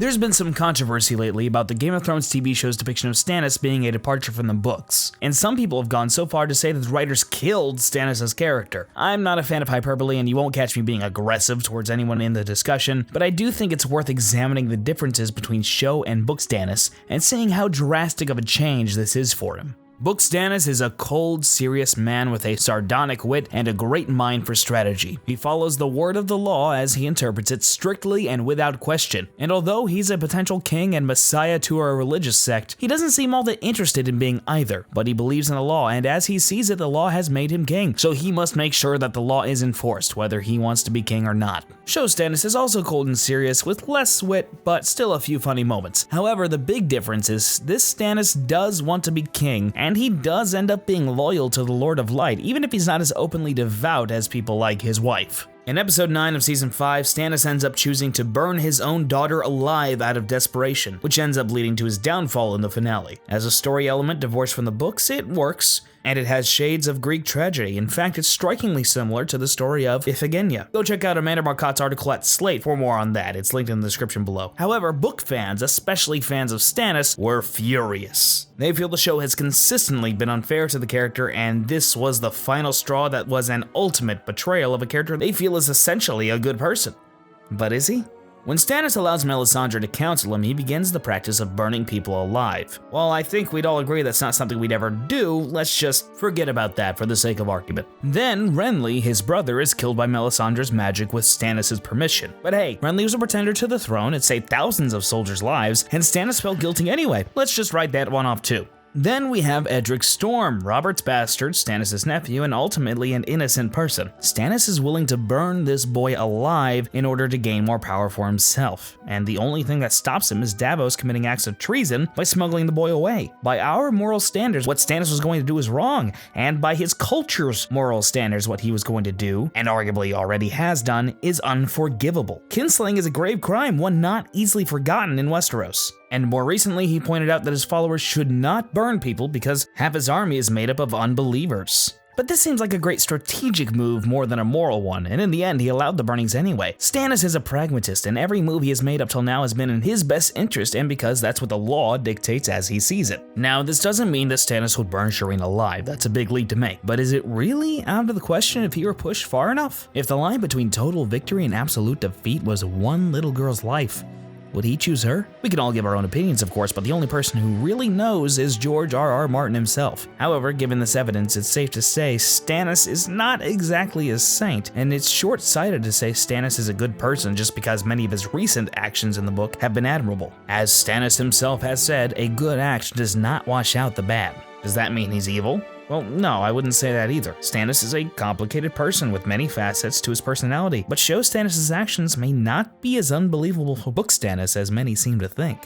There's been some controversy lately about the Game of Thrones TV show's depiction of Stannis being a departure from the books, and some people have gone so far to say that the writers killed Stannis' character. I'm not a fan of hyperbole, and you won't catch me being aggressive towards anyone in the discussion, but I do think it's worth examining the differences between show and book Stannis, and seeing how drastic of a change this is for him. Book Stannis is a cold, serious man with a sardonic wit and a great mind for strategy. He follows the word of the law as he interprets it strictly and without question. And although he's a potential king and messiah to a religious sect, he doesn't seem all that interested in being either. But he believes in the law, and as he sees it, the law has made him king. So he must make sure that the law is enforced, whether he wants to be king or not. Show Stannis is also cold and serious with less wit, but still a few funny moments. However, the big difference is this Stannis does want to be king, and he does end up being loyal to the Lord of Light, even if he's not as openly devout as people like his wife. In episode 9 of season 5, Stannis ends up choosing to burn his own daughter alive out of desperation, which ends up leading to his downfall in the finale. As a story element divorced from the books, it works, and it has shades of Greek tragedy. In fact, it's strikingly similar to the story of Iphigenia. Go check out Amanda Marcotte's article at Slate for more on that. It's linked in the description below. However, book fans, especially fans of Stannis, were furious. They feel the show has consistently been unfair to the character, and this was the final straw that was an ultimate betrayal of a character they feel is essentially a good person. But is he? When Stannis allows Melisandre to counsel him, he begins the practice of burning people alive. While I think we'd all agree that's not something we'd ever do, let's just forget about that for the sake of argument. Then Renly, his brother, is killed by Melisandre's magic with Stannis' permission. But hey, Renly was a pretender to the throne, it saved thousands of soldiers' lives, and Stannis felt guilty anyway. Let's just write that one off too. Then we have Edric Storm, Robert's bastard, Stannis' nephew, and ultimately an innocent person. Stannis is willing to burn this boy alive in order to gain more power for himself, and the only thing that stops him is Davos committing acts of treason by smuggling the boy away. By our moral standards, what Stannis was going to do is wrong, and by his culture's moral standards, what he was going to do, and arguably already has done, is unforgivable. Kinslaying is a grave crime, one not easily forgotten in Westeros. And more recently, he pointed out that his followers should not burn people because half his army is made up of unbelievers. But this seems like a great strategic move more than a moral one, and in the end, he allowed the burnings anyway. Stannis is a pragmatist, and every move he has made up till now has been in his best interest, and because that's what the law dictates as he sees it. Now, this doesn't mean that Stannis would burn Shireen alive, that's a big leap to make, but is it really out of the question if he were pushed far enough? If the line between total victory and absolute defeat was one little girl's life, would he choose her? We can all give our own opinions, of course, but the only person who really knows is George R.R. Martin himself. However, given this evidence, it's safe to say Stannis is not exactly a saint, and it's short-sighted to say Stannis is a good person just because many of his recent actions in the book have been admirable. As Stannis himself has said, a good action does not wash out the bad. Does that mean he's evil? Well, no, I wouldn't say that either. Stannis is a complicated person with many facets to his personality, but show Stannis' actions may not be as unbelievable for book Stannis as many seem to think.